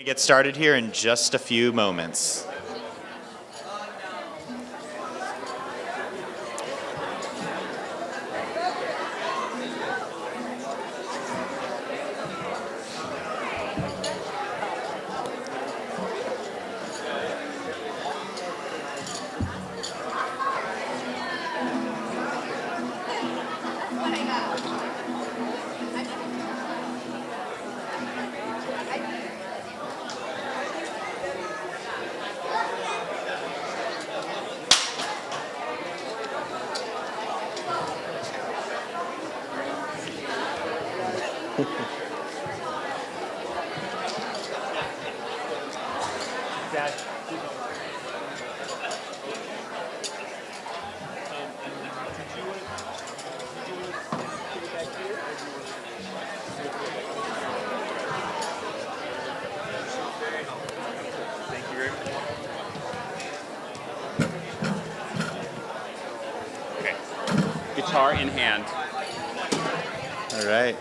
Get started here in just a few moments. Guitar in hand. All right.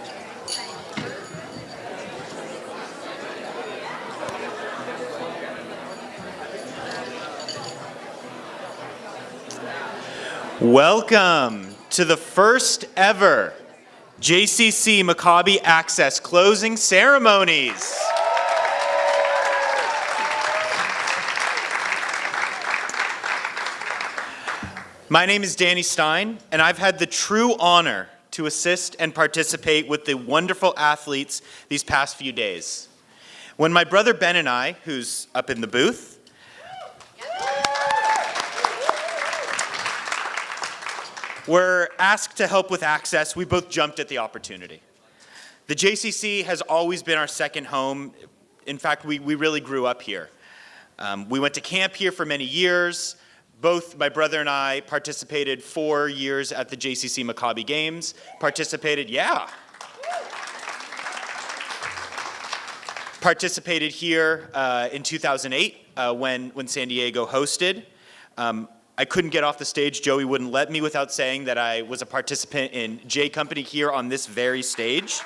Welcome to the first ever JCC Maccabi Access Closing Ceremonies. My name is Danny Stein, and I've had the true honor to assist and participate with the wonderful athletes these past few days. When my brother Ben and I, who's up in the booth, were asked to help with access, we both jumped at the opportunity. The JCC has always been our second home. In fact, we really grew up here. We went to camp here for many years. Both my brother and I participated 4 years at the JCC Maccabi Games. Participated here in 2008 when San Diego hosted. I couldn't get off the stage. Joey wouldn't let me without saying that I was a participant in J Company here on this very stage.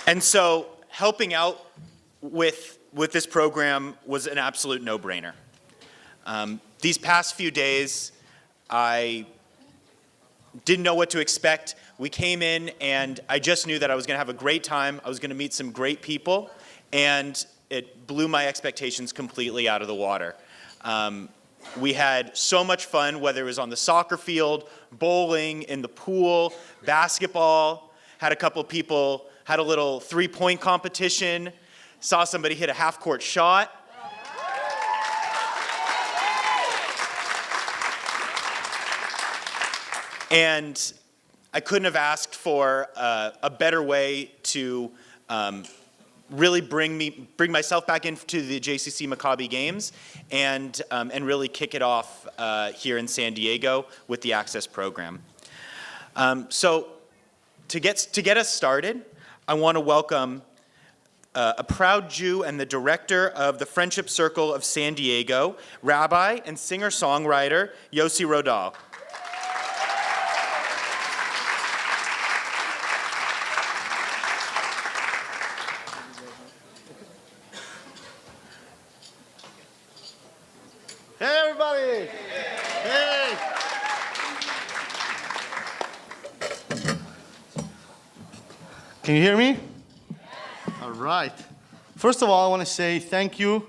And so helping out with this program was an absolute no-brainer. These past few days, I didn't know what to expect. We came in and I just knew that I was gonna have a great time, I was gonna meet some great people, and it blew my expectations completely out of the water. We had so much fun, whether it was on the soccer field, bowling, in the pool, basketball, had a couple people, had a little three-point competition, saw somebody hit a half-court shot. And I couldn't have asked for a better way to really bring myself back into the JCC Maccabi Games and really kick it off here in San Diego with the Access program. So to get us started, I want to welcome a proud Jew and the director of the Friendship Circle of San Diego, Rabbi and singer-songwriter Yossi Rodal. Hey, everybody! Hey! Can you hear me? All right. First of all, I want to say thank you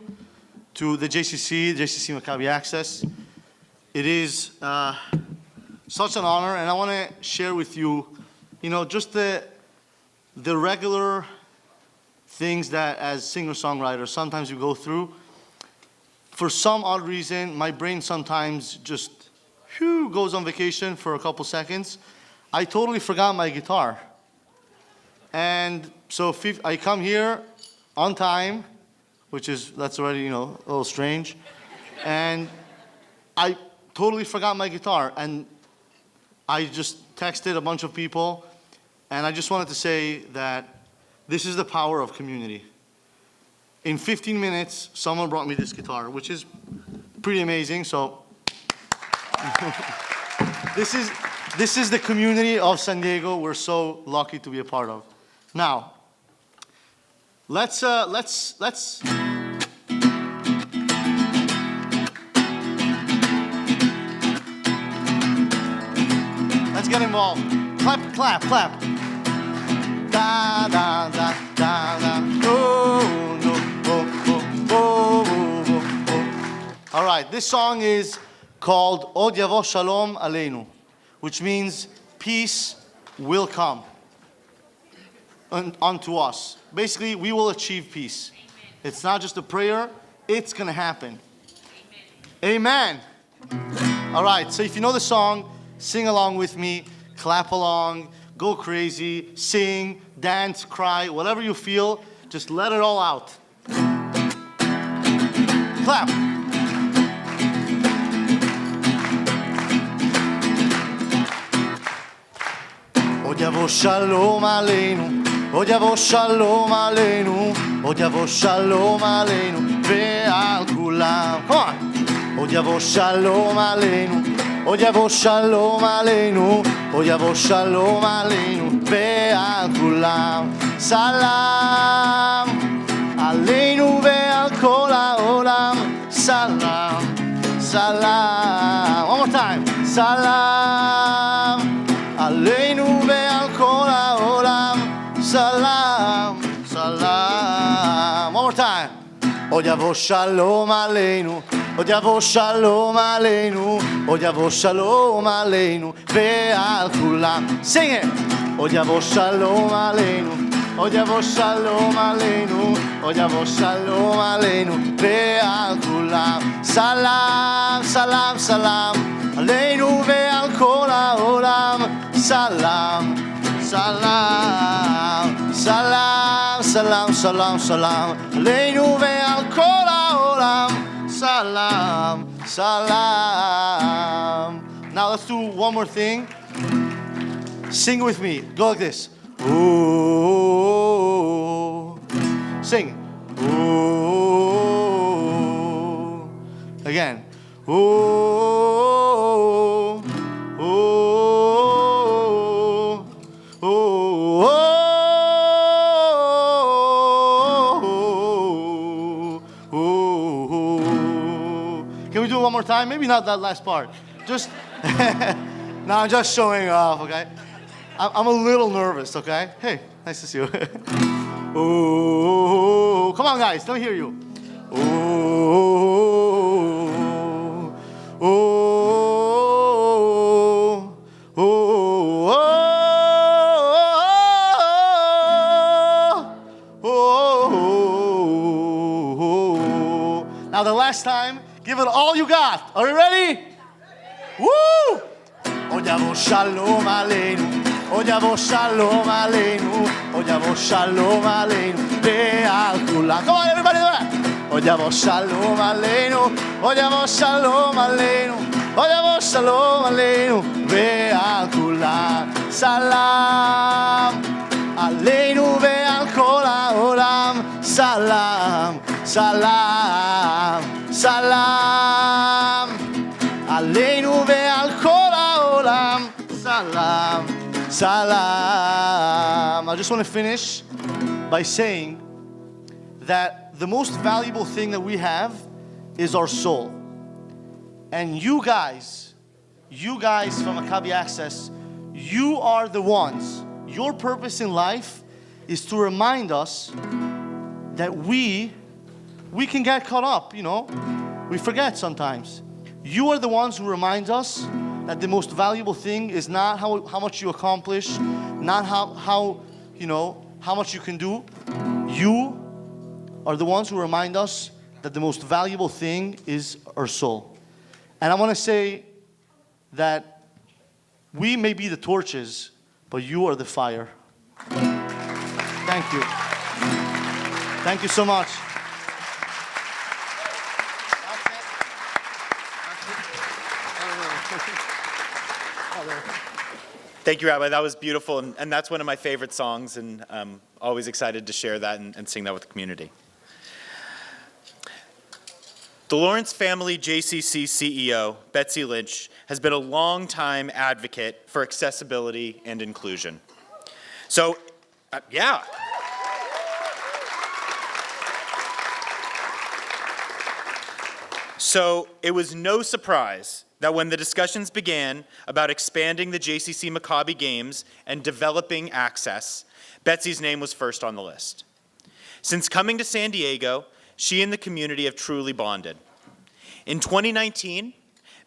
to the JCC Maccabi Access. It is such an honor, and I want to share with you, just the regular things that as singer-songwriters sometimes we go through. For some odd reason, my brain sometimes just goes on vacation for a couple seconds. I totally forgot my guitar. And so I come here on time, that's already, a little strange. And I totally forgot my guitar. And I just texted a bunch of people. And I just wanted to say that this is the power of community. In 15 minutes, someone brought me this guitar, which is pretty amazing. So this is the community of San Diego we're so lucky to be a part of. Now, Let's get involved. Clap, clap, clap. Da da da da da. Oh no, oh oh oh oh oh. All right, this song is called Od Yavo Shalom Aleinu, which means peace will come unto us. Basically, we will achieve peace. Amen. It's not just a prayer, it's going to happen. Amen. Amen. All right, so if you know the song, sing along with me, clap along, go crazy, sing, dance, cry, whatever you feel, just let it all out. Clap. Od yavo shalom aleinu, od yavo shalom aleinu, od yavo shalom aleinu, ve'al kulam. Come on. Od yavo shalom aleinu, od yavo shalom aleinu, od yavo shalom aleinu, ve'al kulam. Salam aleinu ve'al kol ha'olam. Salam, salam. One more time. Salam aleinu ve'al kol ha'olam. Salam, salam. One more time. Od yavo shalom aleinu, od yavo shalom aleinu, od yavo shalom aleinu, ve'al kulam. Sing it. Od yavo shalom aleinu, od yavo shalom aleinu, od yavo shalom aleinu, ve'al kulam. Salam, salam, salam, aleinu ve'al kol ha'olam. Salam, salam, salam, salam, salam, salam, aleinu ve'al kol ha'olam. Salam, salam. Now let's do one more thing. Sing with me. Go like this. Ooh. Sing. Ooh. Again. Ooh. Ooh. Ooh. Can we do it one more time? Maybe not that last part. Just, no, I'm just showing off, okay? I'm a little nervous, okay? Hey, nice to see you. Ooh, come on, guys, let me hear you. Ooh, ooh, ooh, ooh. Now the last time, give it all you got. Are you ready? Woo! Od yavo shalom aleinu, od yavo shalom aleinu, od yavo shalom aleinu, ve'al kulam. Come on, everybody, do that. Od yavo shalom aleinu, od yavo shalom aleinu, od yavo shalom aleinu, ve'al kulam. Salam aleinu ve'al kol ha'olam. Salam, salam, salam. Aleinu ve'al kol ha'olam. Salam, salam. I just want to finish by saying that the most valuable thing that we have is our soul. And you guys from Maccabi Access, you are the ones. Your purpose in life is to remind us that we can get caught up, you know. We forget sometimes. You are the ones who remind us that the most valuable thing is not how much you accomplish, not how much you can do. You are the ones who remind us that the most valuable thing is our soul. And I want to say that we may be the torches, but you are the fire. Thank you. Thank you so much. Thank you, Rabbi. That was beautiful, and that's one of my favorite songs, and I'm always excited to share that and sing that with the community. The Lawrence family JCC CEO, Betsy Lynch, has been a long-time advocate for accessibility and inclusion. So, yeah. So it was no surprise that when the discussions began about expanding the JCC Maccabi Games and developing access, Betsy's name was first on the list. Since coming to San Diego, she and the community have truly bonded. In 2019,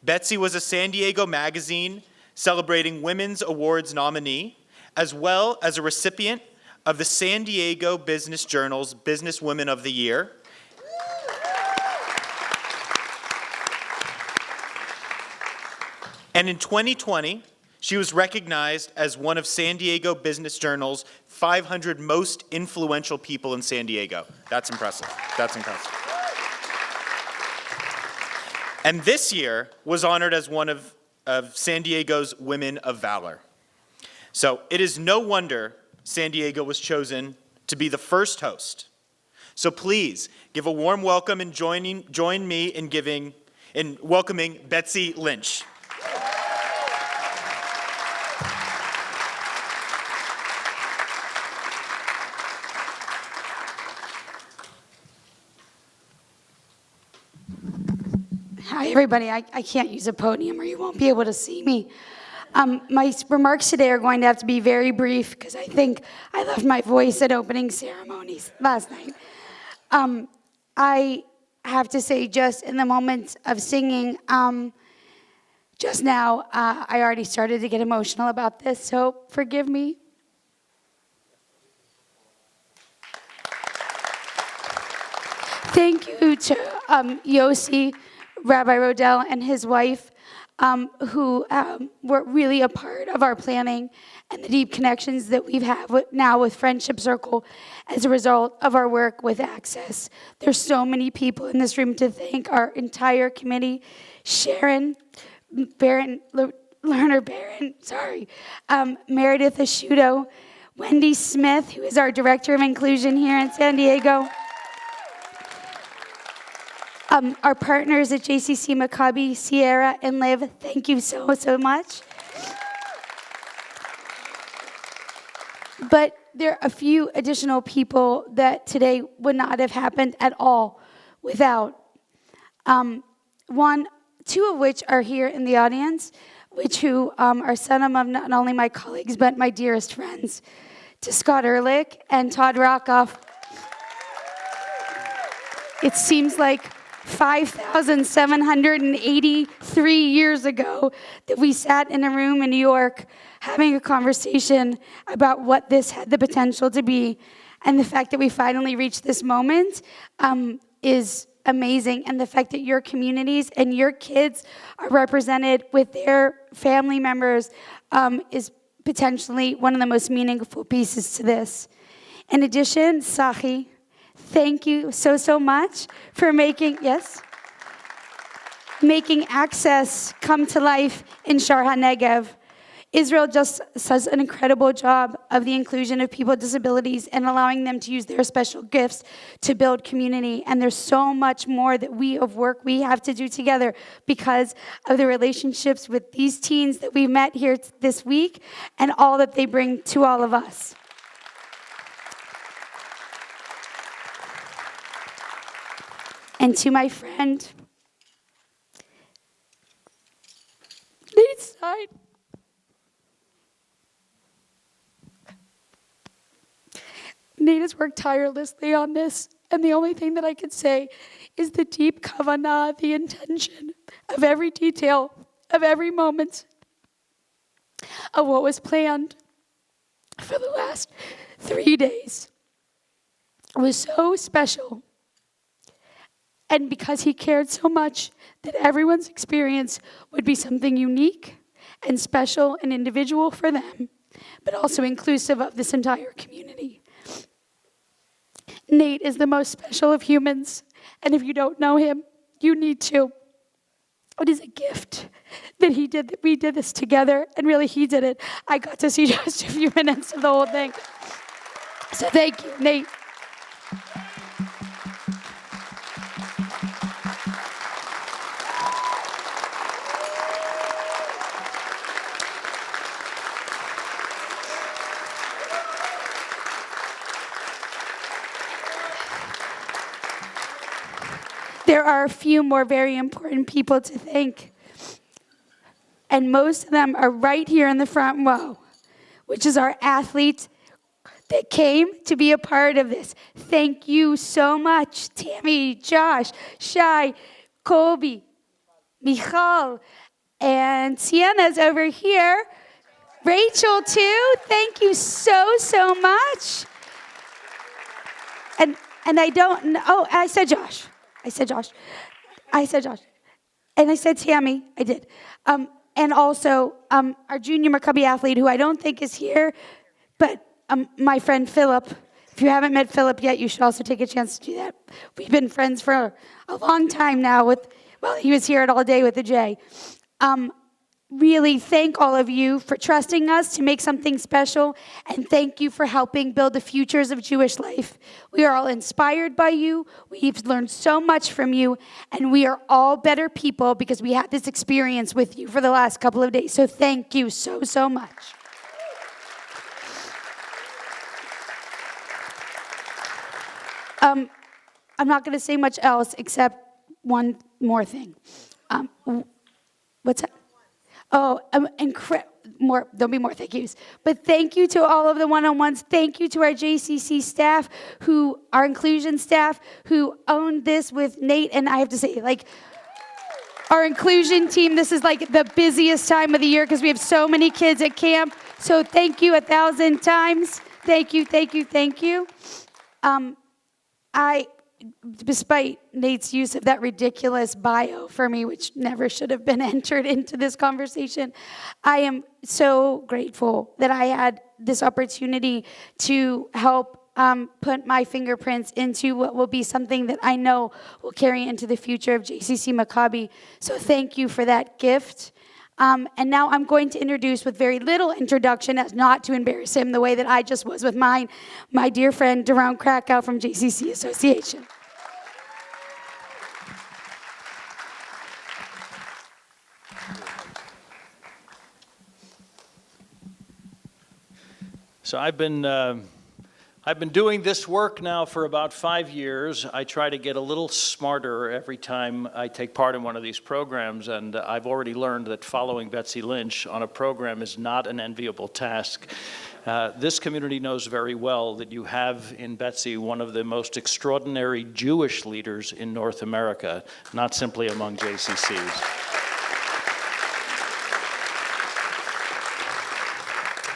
Betsy was a San Diego Magazine celebrating Women's Awards nominee, as well as a recipient of the San Diego Business Journal's Business Women of the Year. And in 2020, she was recognized as one of San Diego Business Journal's 500 most influential people in San Diego. That's impressive. That's impressive. And this year was honored as one of San Diego's Women of Valor. So it is no wonder San Diego was chosen to be the first host. So please give a warm welcome and join me in welcoming Betsy Lynch. Hi, everybody. I can't use a podium or you won't be able to see me. My remarks today are going to have to be very brief because I think I left my voice at opening ceremonies last night. I have to say, just in the moment of singing, just now, I already started to get emotional about this, so forgive me. Thank you to Yossi, Rabbi Rodell, and his wife, who were really a part of our planning and the deep connections that we've had now with Friendship Circle as a result of our work with Access. There's so many people in this room to thank. Our entire committee, Sharon, Lerner Barron, Meredith Ashuto, Wendy Smith, who is our Director of Inclusion here in San Diego, our partners at JCC Maccabi, Sierra and Liv, thank you so, so much. But there are a few additional people that today would not have happened at all without. Two of which are here in the audience, who are some of not only my colleagues, but my dearest friends. To Scott Ehrlich and Todd Rockoff. It seems like 5,783 years ago that we sat in a room in New York having a conversation about what this had the potential to be. And the fact that we finally reached this moment is amazing. And the fact that your communities and your kids are represented with their family members is potentially one of the most meaningful pieces to this. In addition, Sahi, thank you so, so much for making Access come to life in Shar HaNegev. Israel just does an incredible job of the inclusion of people with disabilities and allowing them to use their special gifts to build community. And there's so much more that we have to do together because of the relationships with these teens that we met here this week and all that they bring to all of us. And to my friend, Nate Stein. Nate has worked tirelessly on this, and the only thing that I can say is the deep kavanah, the intention of every detail, of every moment of what was planned for the last 3 days was so special. And because he cared so much that everyone's experience would be something unique and special and individual for them, but also inclusive of this entire community. Nate is the most special of humans, and if you don't know him, you need to. It is a gift that we did this together, and really he did it. I got to see just a few minutes of the whole thing. So thank you, Nate. There are a few more very important people to thank. And most of them are right here in the front row, which is our athletes that came to be a part of this. Thank you so much, Tammy, Josh, Shai, Colby, Michal, and Sienna's over here. Rachel, too. Thank you so much. And I don't know. Oh, I said Josh. And I said Tammy. I did. And also our junior Maccabi athlete, who I don't think is here, but my friend Philip. If you haven't met Philip yet, you should also take a chance to do that. We've been friends for a long time now he was here at All Day with the J. Really thank all of you for trusting us to make something special, and thank you for helping build the futures of Jewish life. We are all inspired by you. We've learned so much from you, and we are all better people because we had this experience with you for the last couple of days. So thank you so much. I'm not going to say much else except one more thing. What's that? Oh, there'll be more thank yous. But thank you to all of the one-on-ones. Thank you to our JCC staff, our inclusion staff, who owned this with Nate. And I have to say, our inclusion team, this is the busiest time of the year because we have so many kids at camp. So thank you 1,000 times. Thank you. Despite Nate's use of that ridiculous bio for me, which never should have been entered into this conversation, I am so grateful that I had this opportunity to help put my fingerprints into what will be something that I know will carry into the future of JCC Maccabi. So thank you for that gift. And now I'm going to introduce, with very little introduction, as not to embarrass him the way that I just was with my dear friend, Daron Krakow from JCC Association. So I've been doing this work now for about 5 years. I try to get a little smarter every time I take part in one of these programs, and I've already learned that following Betsy Lynch on a program is not an enviable task. This community knows very well that you have in Betsy one of the most extraordinary Jewish leaders in North America, not simply among JCCs.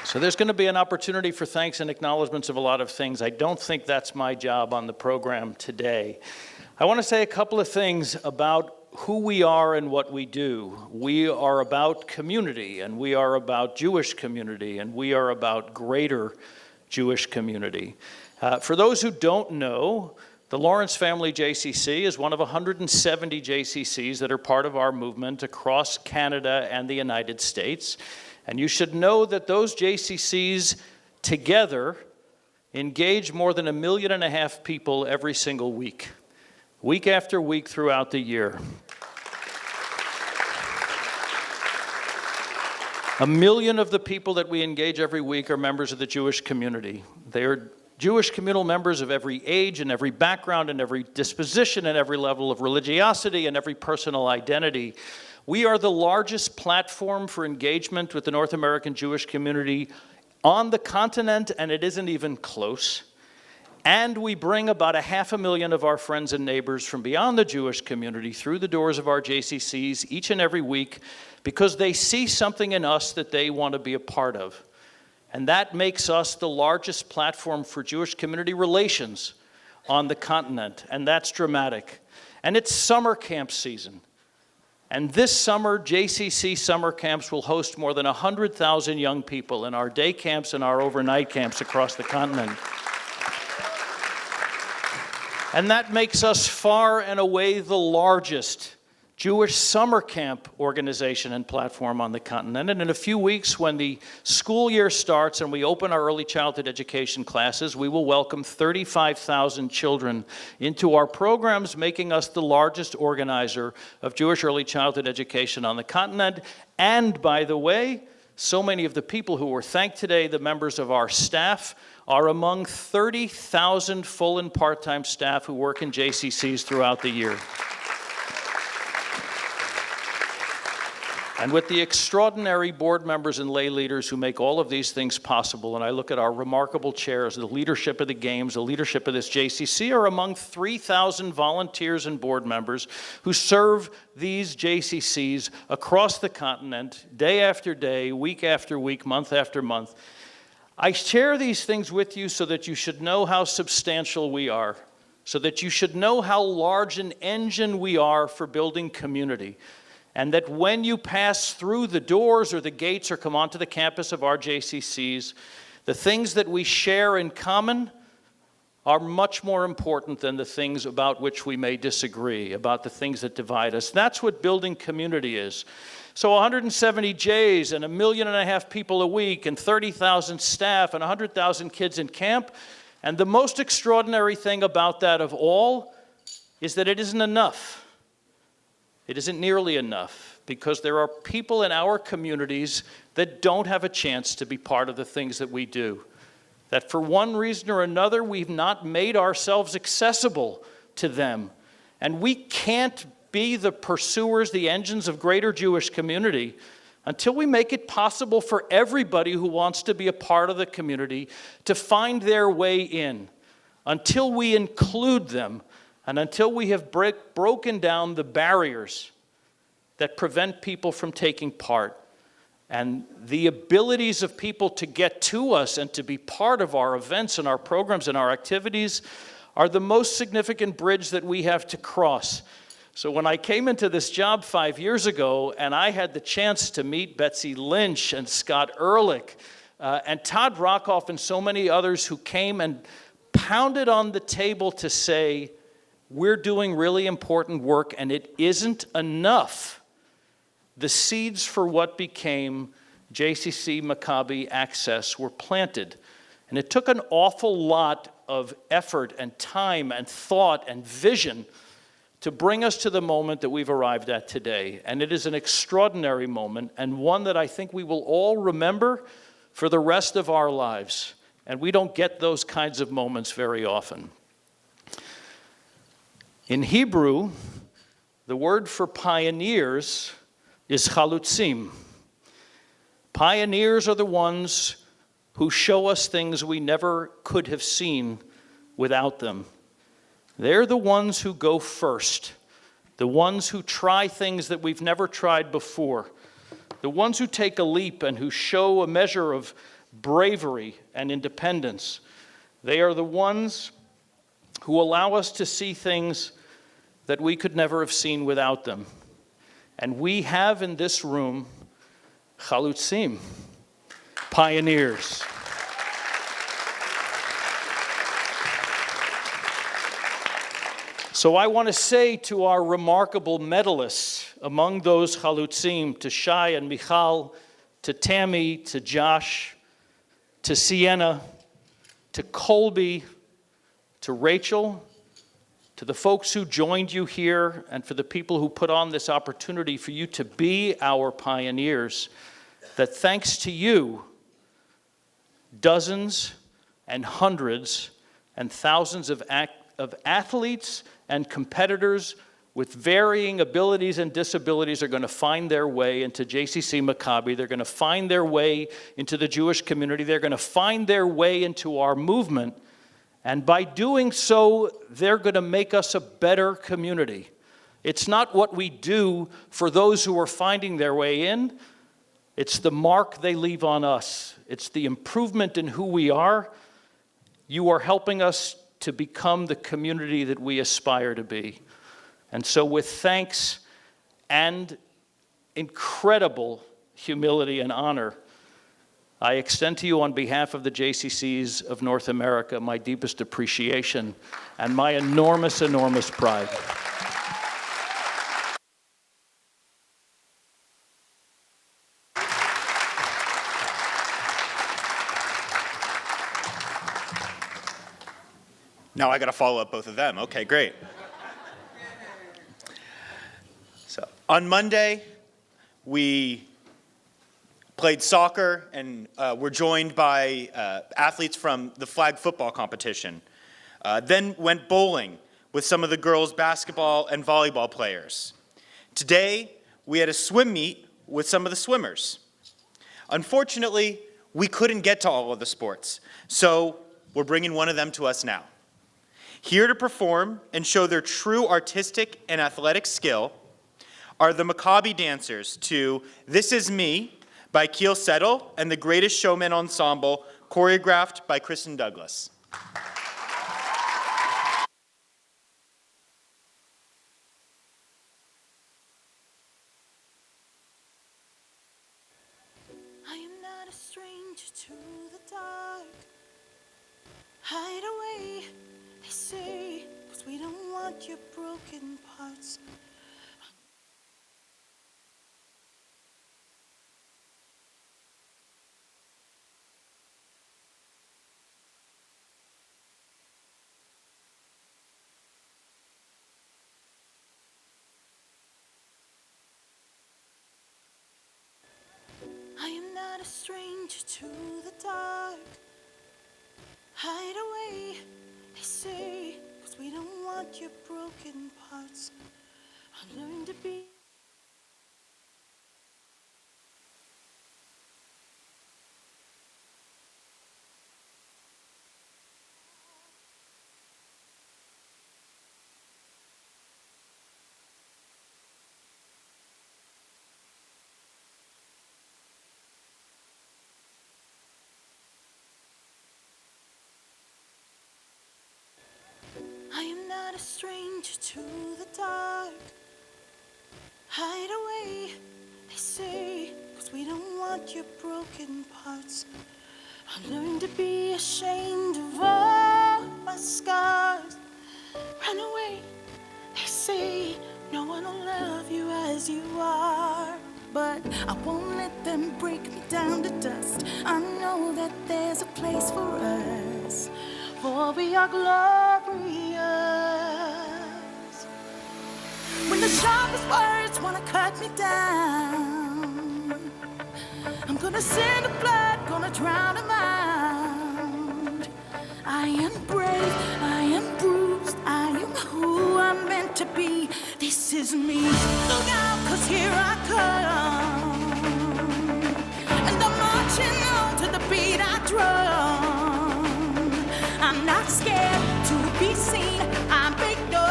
So there's going to be an opportunity for thanks and acknowledgments of a lot of things. I don't think that's my job on the program today. I want to say a couple of things about who we are and what we do. We are about community, and we are about Jewish community, and we are about greater Jewish community. For those who don't know, the Lawrence Family JCC is one of 170 JCCs that are part of our movement across Canada and the United States. And you should know that those JCCs together engage more than 1.5 million people every single week after week throughout the year. 1 million of the people that we engage every week are members of the Jewish community. They are Jewish communal members of every age and every background and every disposition and every level of religiosity and every personal identity. We are the largest platform for engagement with the North American Jewish community on the continent, and it isn't even close. And we bring about 500,000 of our friends and neighbors from beyond the Jewish community through the doors of our JCCs each and every week because they see something in us that they want to be a part of. And that makes us the largest platform for Jewish community relations on the continent, and that's dramatic. And it's summer camp season. And this summer, JCC summer camps will host more than 100,000 young people in our day camps and our overnight camps across the continent. And that makes us far and away the largest Jewish summer camp organization and platform on the continent. And in a few weeks, when the school year starts and we open our early childhood education classes, we will welcome 35,000 children into our programs, making us the largest organizer of Jewish early childhood education on the continent. And by the way, so many of the people who were thanked today, the members of our staff, are among 30,000 full and part-time staff who work in JCCs throughout the year. And with the extraordinary board members and lay leaders who make all of these things possible, and I look at our remarkable chairs, the leadership of the games, the leadership of this JCC, are among 3,000 volunteers and board members who serve these JCCs across the continent, day after day, week after week, month after month. I share these things with you so that you should know how substantial we are, so that you should know how large an engine we are for building community. And that when you pass through the doors or the gates or come onto the campus of our JCCs, the things that we share in common are much more important than the things about which we may disagree, about the things that divide us. That's what building community is. So 170 J's and 1.5 million people a week and 30,000 staff and 100,000 kids in camp. And the most extraordinary thing about that of all is that it isn't enough. It isn't nearly enough, because there are people in our communities that don't have a chance to be part of the things that we do. That for one reason or another, we've not made ourselves accessible to them. And we can't be the pursuers, the engines of greater Jewish community, until we make it possible for everybody who wants to be a part of the community to find their way in, until we include them, and until we have broken down the barriers that prevent people from taking part. And the abilities of people to get to us and to be part of our events and our programs and our activities are the most significant bridge that we have to cross. So when I came into this job 5 years ago and I had the chance to meet Betsy Lynch and Scott Ehrlich and Todd Rockoff and so many others who came and pounded on the table to say, we're doing really important work and it isn't enough, the seeds for what became JCC Maccabi Access were planted. And it took an awful lot of effort and time and thought and vision to bring us to the moment that we've arrived at today. And it is an extraordinary moment, and one that I think we will all remember for the rest of our lives. And we don't get those kinds of moments very often. In Hebrew, the word for pioneers is chalutzim. Pioneers are the ones who show us things we never could have seen without them. They're the ones who go first, the ones who try things that we've never tried before, the ones who take a leap and who show a measure of bravery and independence. They are the ones who allow us to see things that we could never have seen without them. And we have in this room chalutzim, pioneers. So I want to say to our remarkable medalists, among those chalutzim, to Shai and Michal, to Tammy, to Josh, to Sienna, to Colby, to Rachel, to the folks who joined you here, and for the people who put on this opportunity for you to be our pioneers, that thanks to you, dozens and hundreds and thousands of athletes and competitors with varying abilities and disabilities are going to find their way into JCC Maccabi. They're going to find their way into the Jewish community. They're going to find their way into our movement. And by doing so, they're going to make us a better community. It's not what we do for those who are finding their way in. It's the mark they leave on us. It's the improvement in who we are. You are helping us to become the community that we aspire to be. And so with thanks and incredible humility and honor, I extend to you on behalf of the JCCs of North America my deepest appreciation and my enormous, enormous pride. Now I got to follow up both of them. Okay, great. So on Monday, we played soccer and were joined by athletes from the flag football competition. Then went bowling with some of the girls' basketball and volleyball players. Today, we had a swim meet with some of the swimmers. Unfortunately, we couldn't get to all of the sports, so we're bringing one of them to us now. Here to perform and show their true artistic and athletic skill are the Maccabi dancers to This Is Me by Keel Settle and the Greatest Showman Ensemble, choreographed by Kristen Douglas. I am not a stranger to the dark. Hide away, they say, 'cause we don't want your broken parts. I am not a stranger to the dark. Hide away, they say, 'cause we don't want your broken parts. I learned to be. I am not a stranger to the dark. Hide away, they say, 'cause we don't want your broken parts. I learned to be ashamed of all my scars. Run away, they say, no one will love you as you are. But I won't let them break me down to dust. I know that there's a place for us, for we are glorious. When the sharpest words wanna cut me down, I'm gonna send the blood, gonna drown them out. I am brave, I am bruised, I am who I'm meant to be. This is me. Look out, 'cause here I come, and I'm marching on to the beat I drum. I'm not scared to be seen. I make no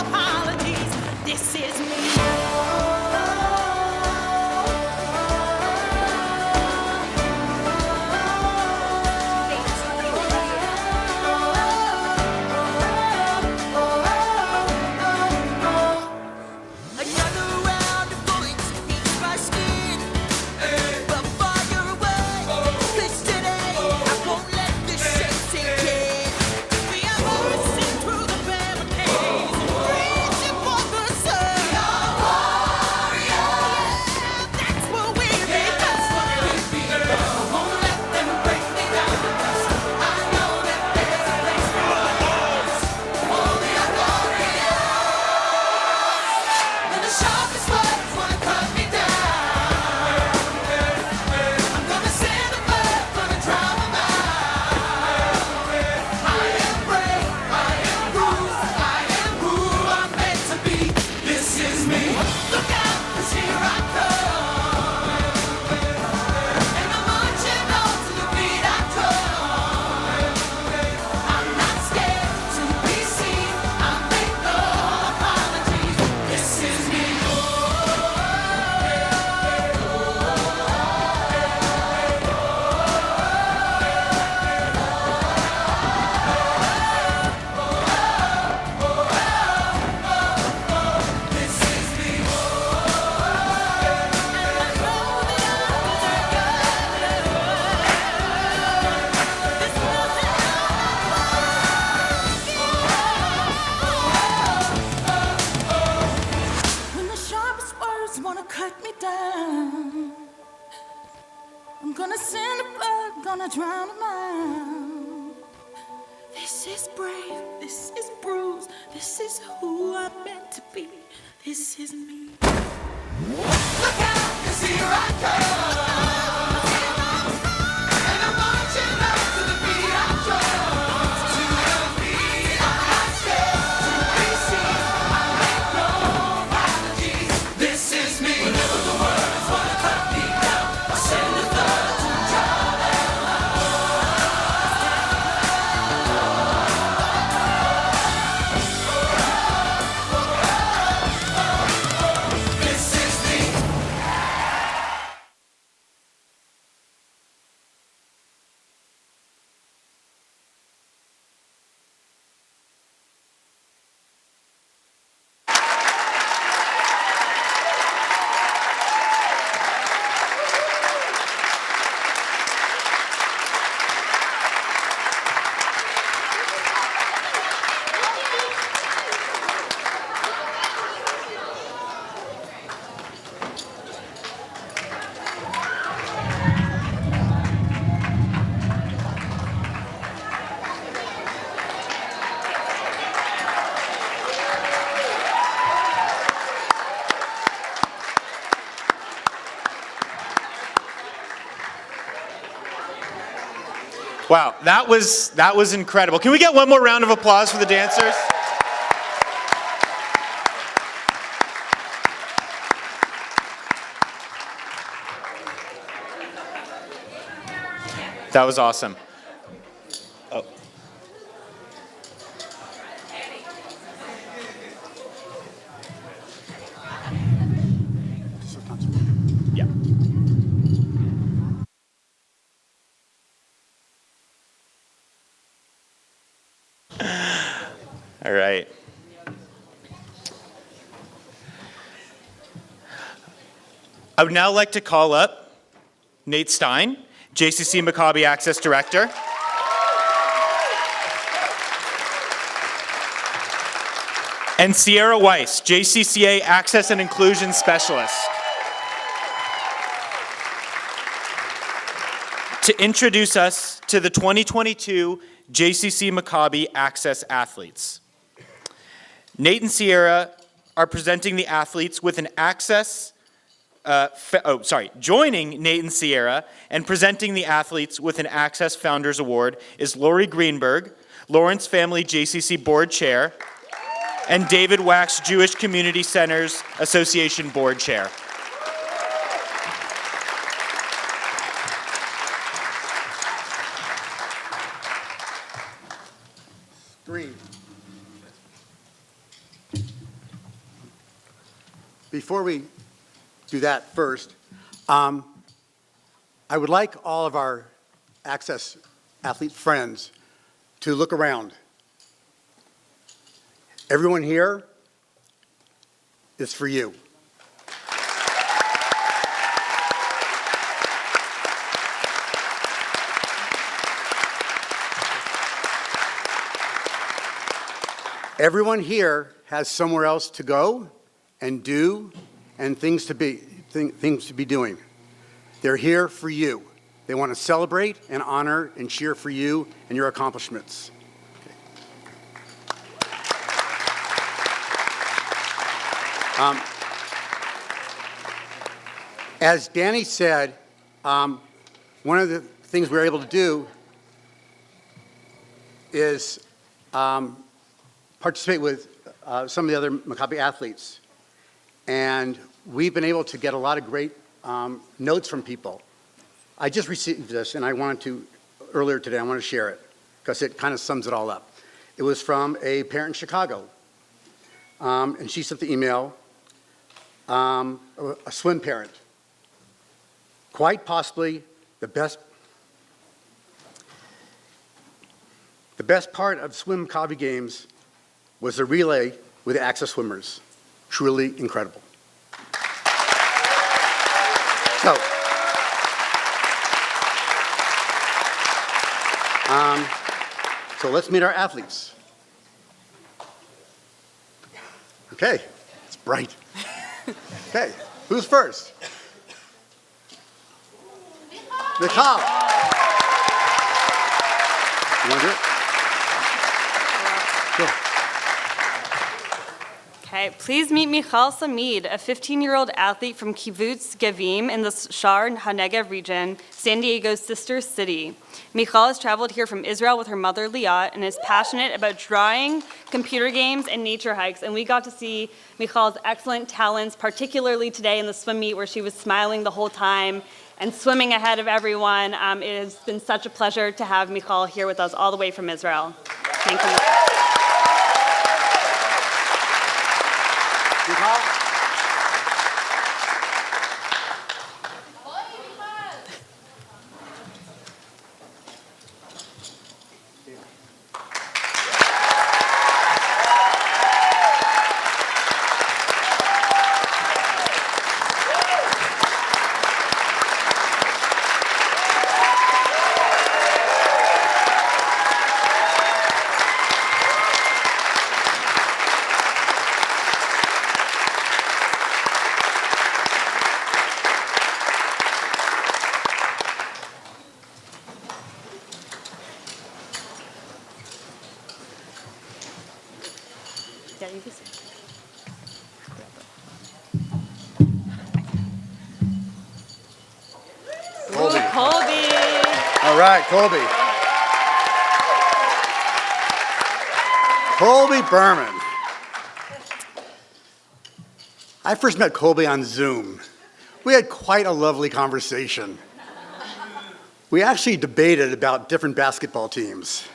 apologies. This is me. Another round of bullets eats my skin. But fire away. This today, I won't let this shit sink in. We are bursting through the barricades, reaching for the sun. We are warriors. Yeah, that's what we become. I won't let them break me down to dust. I know that there's a place for us. Oh, we are warriors. When the sharpest words wanna cut me down, I'm gonna send the blood, gonna drown them out. I am brave, I am bruised, I am who I'm meant to be. This is me. Look out, 'cause here I come, and I'm marching on to the beat I drum. I'm not scared to be seen. I make no apologies. This is me. This is me. I know that I deserve good. When the sharpest words wanna cut me down, I'm gonna send the blood, gonna drown them out. This is brave, this is bruised, this is who I'm meant to be. This is me. Look out, 'cause here I come, and I'm marching up to the beat I drum. To the beat, I'm not scared to be seen. I make no apologies. This is me. Whenever the words wanna cut Wow, that was incredible. Can we get one more round of applause for the dancers? That was awesome. Oh. Yeah. All right. I would now like to call up Nate Stein, JCC Maccabi Access Director. And Sierra Weiss, JCCA Access and Inclusion Specialist. To introduce us to the 2022 JCC Maccabi Access athletes. Nate and Sierra are presenting the athletes with an access, joining Nate and Sierra and presenting the athletes with an Access Founders Award is Lori Greenberg, Lawrence Family JCC Board Chair, and David Wax, Jewish Community Centers Association Board Chair. Before we do that first, I would like all of our Access athlete friends to look around. Everyone here is for you. Everyone here has somewhere else to go and do and things to be doing. They're here for you. They want to celebrate and honor and cheer for you and your accomplishments. As Danny said, one of the things we were able to do is participate with some of the other Maccabi athletes. And we've been able to get a lot of great notes from people. I just received this, and I wanted to, earlier today, I want to share it, because it kind of sums it all up. It was from a parent in Chicago, and she sent the email, a swim parent. Quite possibly the best part of Swim Maccabi Games was the relay with the Access swimmers. Truly incredible. So let's meet our athletes. Okay, it's bright. Okay, who's first? Michal. You want to do it? Go. Okay, please meet Michal Samid, a 15-year-old athlete from Kibbutz Gevim in the Shar HaNegev region, San Diego's sister city. Michal has traveled here from Israel with her mother Liat and is passionate about drawing, computer games, and nature hikes. And we got to see Michal's excellent talents, particularly today in the swim meet where she was smiling the whole time and swimming ahead of everyone. It has been such a pleasure to have Michal here with us all the way from Israel. Thank you. Michal? Yeah, you can see. Colby. Colby. All right, Colby. Colby Berman. I first met Colby on Zoom. We had quite a lovely conversation. We actually debated about different basketball teams.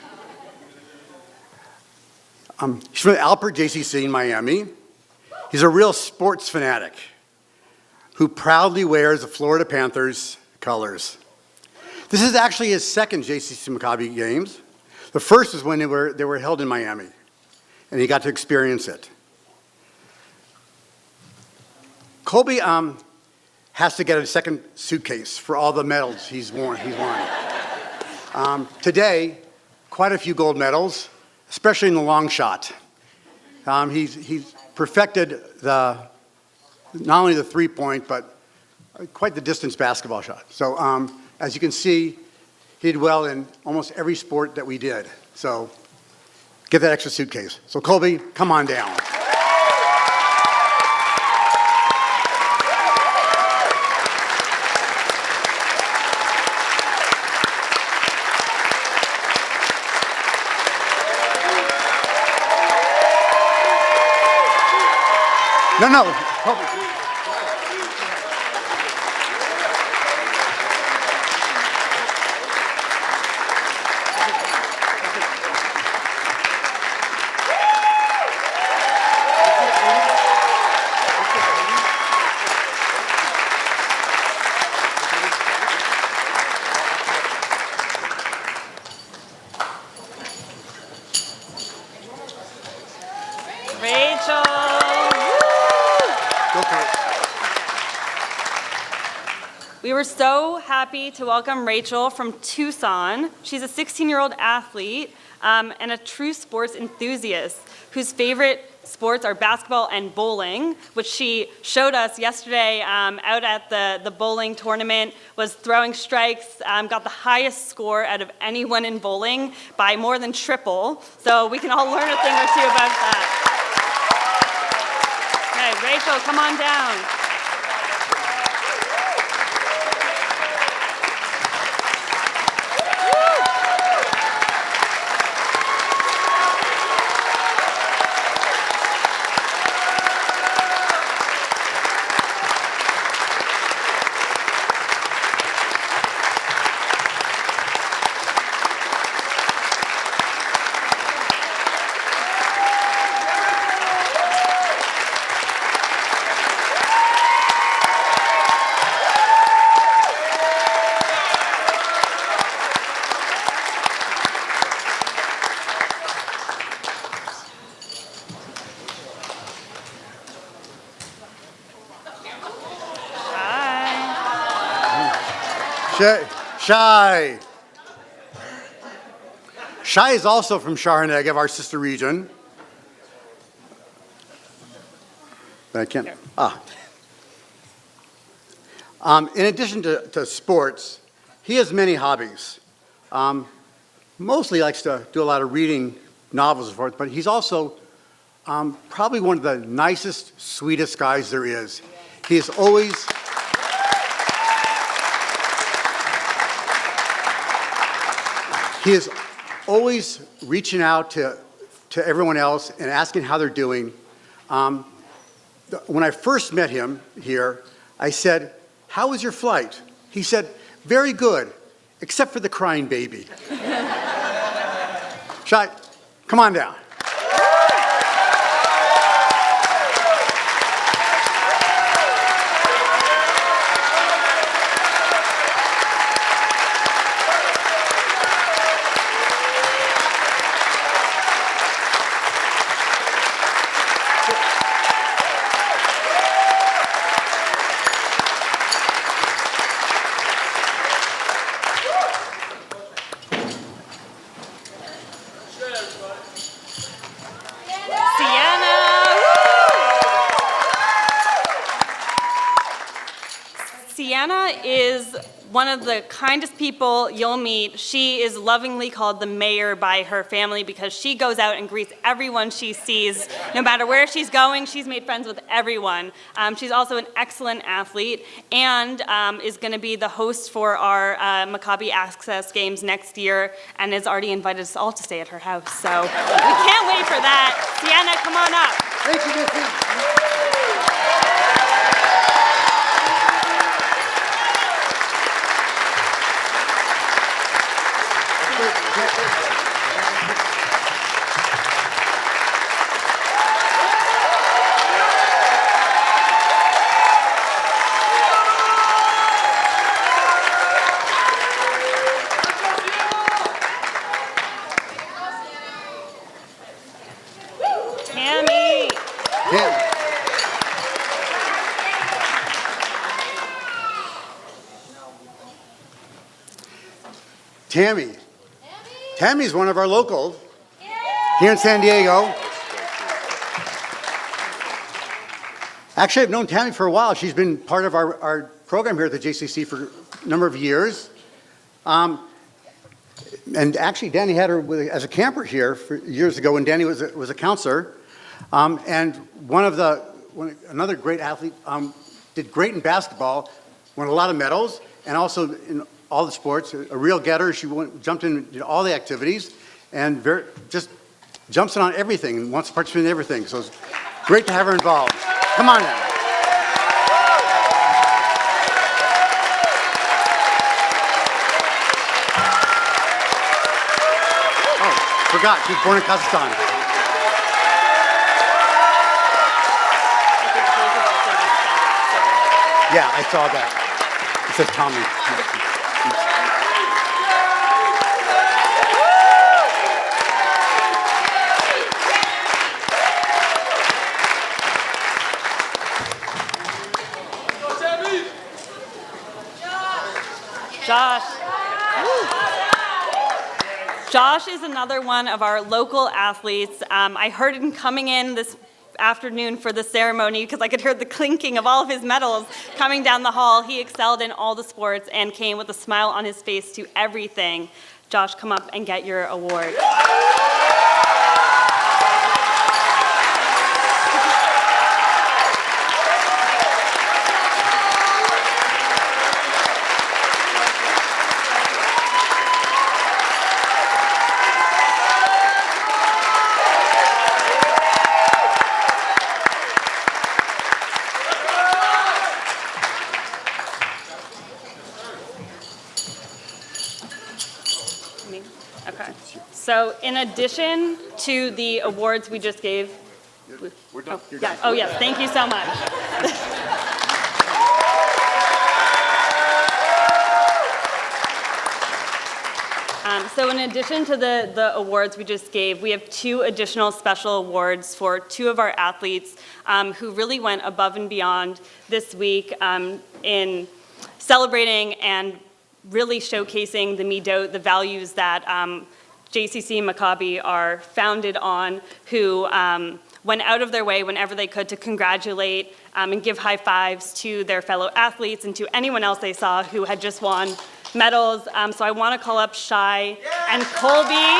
He's from the Alpert JCC in Miami. He's a real sports fanatic who proudly wears the Florida Panthers colors. This is actually his second JCC Maccabi Games. The first is when they were held in Miami, and he got to experience it. Colby has to get a second suitcase for all the medals he's won. Today, quite a few gold medals, especially in the long shot. He's perfected not only the three-point, but quite the distance basketball shot. So as you can see, he did well in almost every sport that we did. So get that extra suitcase. So Colby, come on down. No. Rachel. Go for it. We were so happy to welcome Rachel from Tucson. She's a 16-year-old athlete and a true sports enthusiast whose favorite sports are basketball and bowling, which she showed us yesterday out at the bowling tournament, was throwing strikes, got the highest score out of anyone in bowling by more than triple. So we can all learn a thing or two about that. Okay, Rachel, come on down. Shai. Shai is also from Shar HaNegev, our sister region. I can't. In addition to sports, he has many hobbies. Mostly likes to do a lot of reading novels and forth, but he's also probably one of the nicest, sweetest guys there is. He is always reaching out to everyone else and asking how they're doing. When I first met him here, I said, "How was your flight?" He said, "Very good, except for the crying baby." Shai, come on down. Sienna is one of the kindest people you'll meet. She is lovingly called the mayor by her family because she goes out and greets everyone she sees. No matter where she's going, she's made friends with everyone. She's also an excellent athlete and is going to be the host for our Maccabi Access Games next year and has already invited us all to stay at her house. So we can't wait for that. Sienna, come on up. Thank you, Missy. Tammy. Yeah. Tammy. Tammy's one of our locals here in San Diego. Actually, I've known Tammy for a while. She's been part of our program here at the JCC for a number of years. And actually, Danny had her as a camper here years ago when Danny was a counselor. And another great athlete, did great in basketball, won a lot of medals, and also in all the sports. A real getter. She jumped in all the activities, and just jumps in on everything and wants to participate in everything. So it's great to have her involved. Come on now. Oh, forgot. She was born in Kazakhstan. Yeah, I saw that. It says Tommy. Josh. Josh is another one of our local athletes. I heard him coming in this afternoon for the ceremony because I could hear the clinking of all of his medals coming down the hall. He excelled in all the sports and came with a smile on his face to everything. Josh, come up and get your award. Okay. So in addition to the awards we just gave, We're done. Oh yes, thank you so much. So in addition to the awards we just gave, we have two additional special awards for two of our athletes who really went above and beyond this week in celebrating and really showcasing the midot, the values that JCC Maccabi are founded on, who went out of their way whenever they could to congratulate and give high fives to their fellow athletes and to anyone else they saw who had just won medals. So I want to call up Shai and Colby.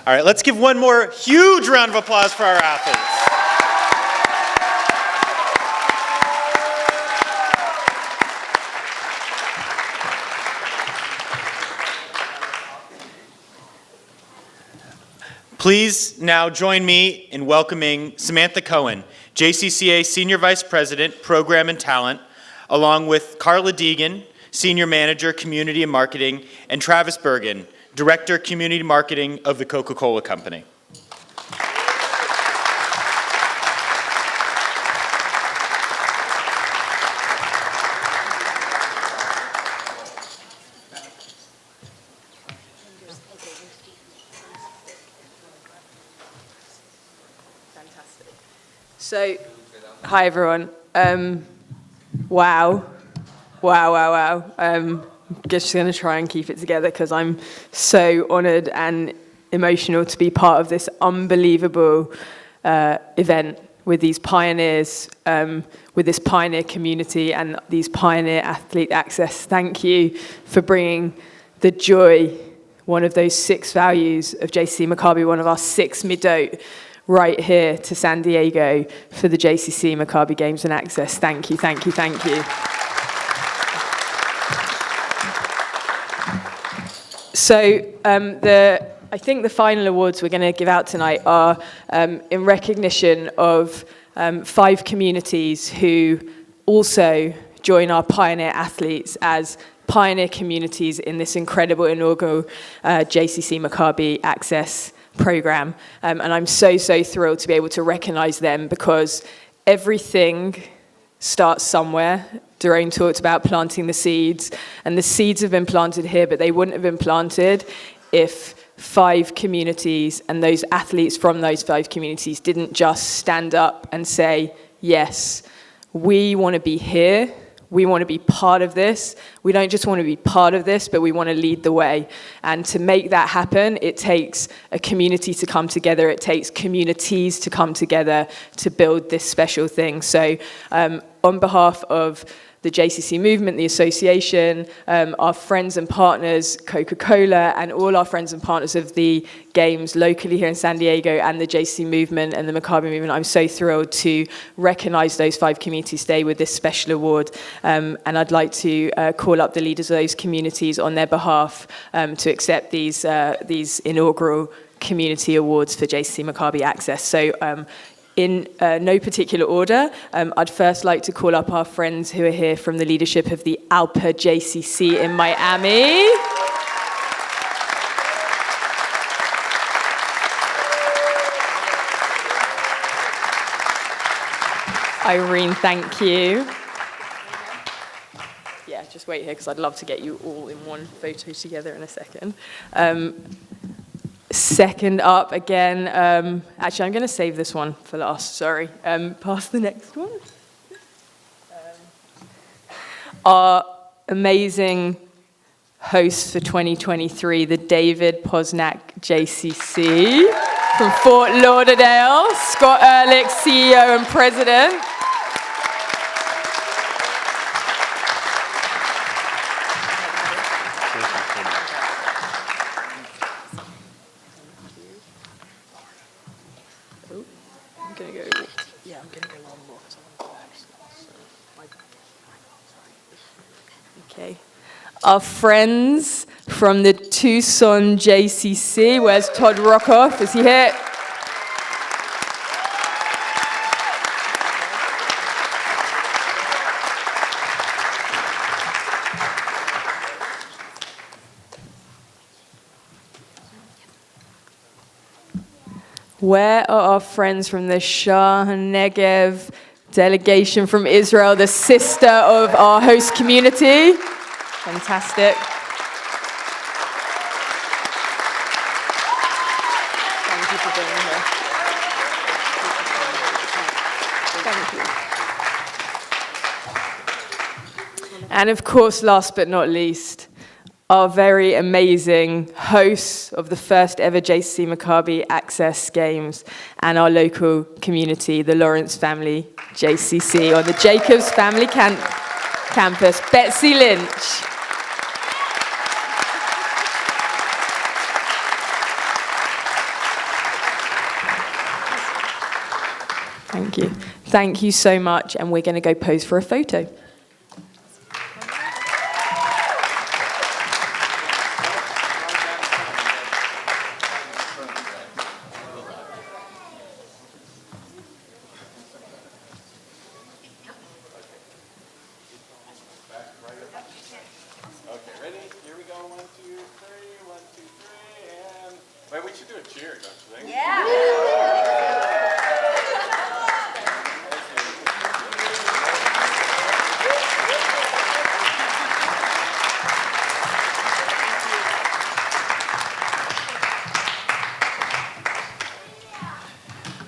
All right, let's give one more huge round of applause for our athletes. Please now join me in welcoming Samantha Cohen, JCCA Senior Vice President, Program and Talent, along with Carla Deegan, Senior Manager, Community and Marketing, and Travis Bergen, Director, Community Marketing of the Coca-Cola Company. So, hi everyone. Wow. I'm just going to try and keep it together because I'm so honoured and emotional to be part of this unbelievable event with these pioneers, with this pioneer community and these pioneer athlete access. Thank you for bringing the joy, one of those 6 values of JCC Maccabi, one of our 6 midot, right here to San Diego for the JCC Maccabi Games and Access. Thank you. So I think the final awards we're going to give out tonight are in recognition of 5 communities who also join our pioneer athletes as pioneer communities in this incredible inaugural JCC Maccabi Access program. And I'm so thrilled to be able to recognize them because everything starts somewhere. Doreen talked about planting the seeds, and the seeds have been planted here, but they wouldn't have been planted if 5 communities and those athletes from those 5 communities didn't just stand up and say, yes, we want to be here. We want to be part of this. We don't just want to be part of this, but we want to lead the way. And to make that happen, it takes a community to come together. It takes communities to come together to build this special thing. So on behalf of the JCC movement, the association, our friends and partners, Coca-Cola, and all our friends and partners of the games locally here in San Diego and the JCC movement and the Maccabi movement, I'm so thrilled to recognize those 5 communities today with this special award. And I'd like to call up the leaders of those communities on their behalf to accept these inaugural community awards for JCC Maccabi Access. So in no particular order, I'd first like to call up our friends who are here from the leadership of the Alpa JCC in Miami. Irene, thank you. Yeah, just wait here because I'd love to get you all in one photo together in a second. Second up again, actually I'm going to save this one for last, sorry. Pass the next one. Our amazing hosts for 2023, the David Posnack JCC from Fort Lauderdale, Scott Ehrlich, CEO and President. Okay. Our friends from the Tucson JCC. Where's Todd Rockoff? Is he here? Where are our friends from the Shah Negev delegation from Israel, the sister of our host community? Fantastic. Thank you for being here. Thank you. And of course, last but not least, our very amazing hosts of the first ever JCC Maccabi Access Games and our local community, the Lawrence Family JCC on the Jacobs Family Campus. Betsy Lynch. Thank you. Thank you so much, and we're going to go pose for a photo. Wait, we should do a cheer, don't you think?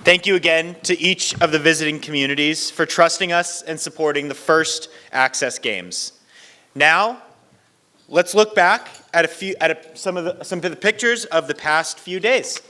Thank you again to each of the visiting communities for trusting us and supporting the first Access Games. Now, let's look back at some of the pictures of the past few days.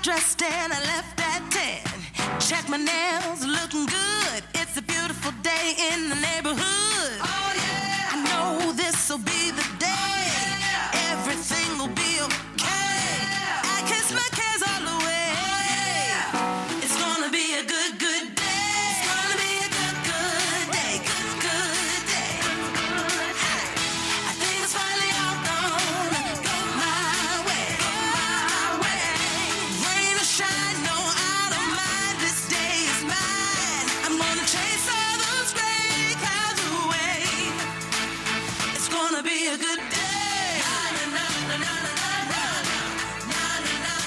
dressed and I left at 10. Check my nails, looking good. It's a beautiful day in the neighborhood. Oh yeah! I know this'll be the day. Oh, yeah. Everything will be okay. Oh, yeah. I kiss my cares all away. Oh, yeah. It's gonna be a good, good day. It's gonna be a good, good day. Good, good day. Hey. I think it's finally all gonna go my way. Go my way. Rain or shine, no, I don't mind. This day is mine. I'm gonna chase all those gray clouds away. It's gonna be a good day.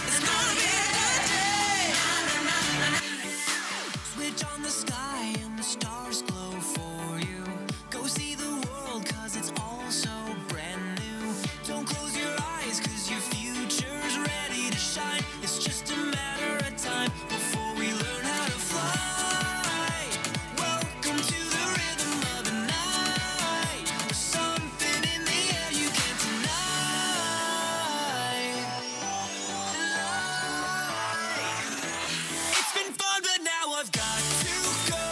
It's gonna be a good day. Switch on the sky and the stars glow for you. Go see the world 'cause it's all so brand new. Don't close your eyes 'cause your future's ready to shine. It's just a matter of time before we learn how to fly. Welcome to the rhythm of the night. There's something in the air you can't deny. It's been fun, but now I've got to go.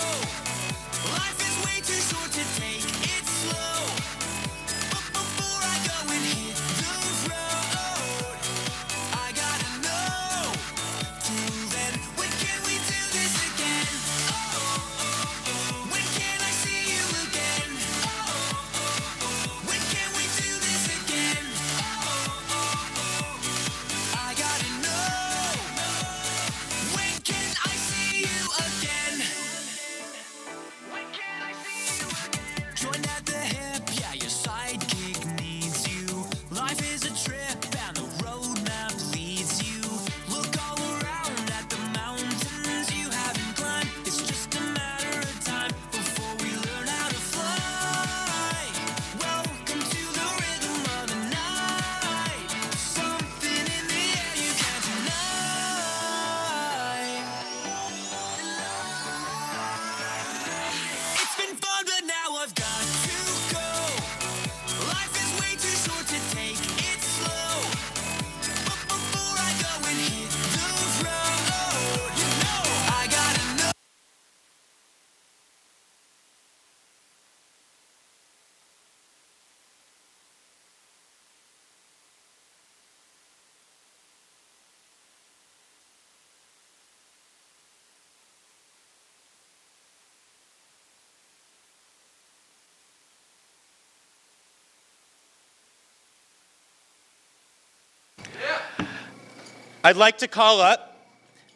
I'd like to call up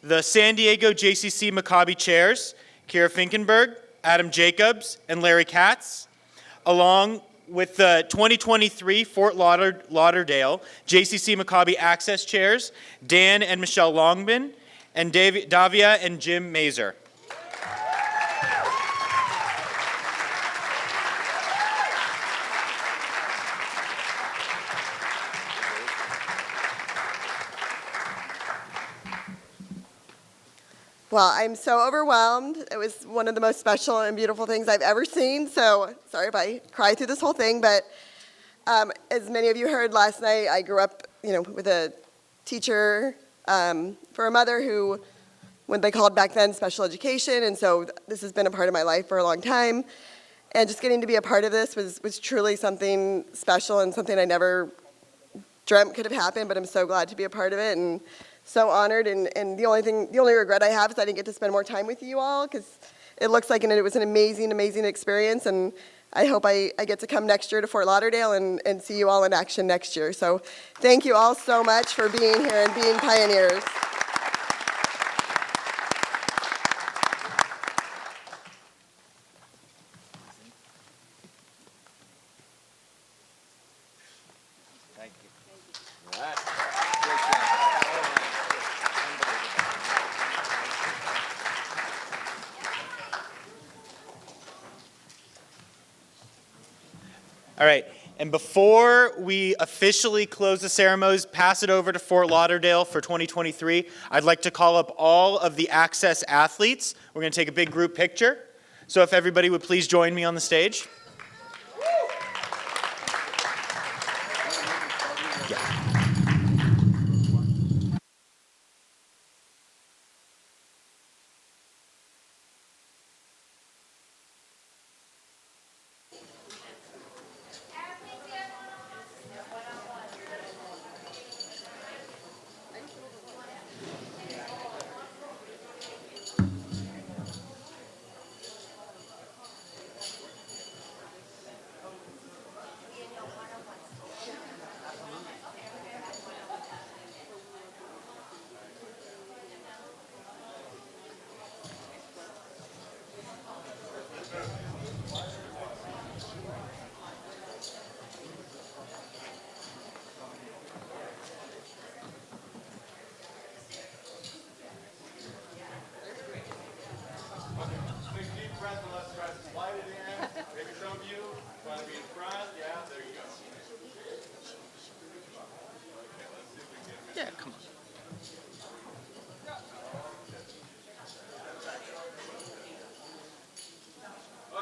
the San Diego JCC Maccabi chairs, Kira Finkenberg, Adam Jacobs, and Larry Katz, along with the 2023 Fort Lauderdale JCC Maccabi Access chairs, Dan and Michelle Longman, and Davia and Jim Mazer. Well, I'm so overwhelmed. It was one of the most special and beautiful things I've ever seen. So sorry if I cry through this whole thing, but as many of you heard last night, I grew up, with a teacher for a mother who, when they called back then, special education, and so this has been a part of my life for a long time. And just getting to be a part of this was truly something special and something I never dreamt could have happened, but I'm so glad to be a part of it. And so honored, and the only regret I have is I didn't get to spend more time with you all, because it looks like it was an amazing, amazing experience, and I hope I get to come next year to Fort Lauderdale and see you all in action next year. So thank you all so much for being here and being pioneers. Thank you. All right, and before we officially close the ceremonies, pass it over to Fort Lauderdale for 2023, I'd like to call up all of the Access athletes. We're going to take a big group picture. So if everybody would please join me on the stage. Yeah, come on.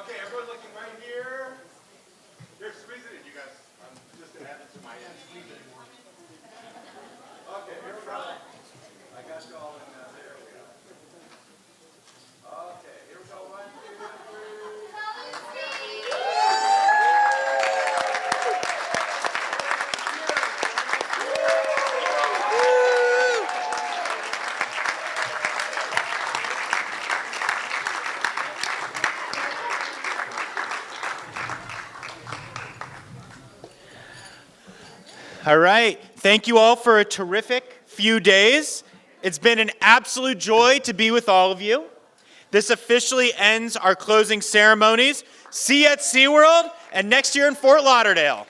Okay, everyone looking right here. Here, squeeze it in, you guys. I'm just adding to my end. Squeeze it in. Okay, here we go. I got you all in there. We go. Okay, here we go. 1, 2, 3. All right, thank you all for a terrific few days. It's been an absolute joy to be with all of you. This officially ends our closing ceremonies. See you at SeaWorld and next year in Fort Lauderdale.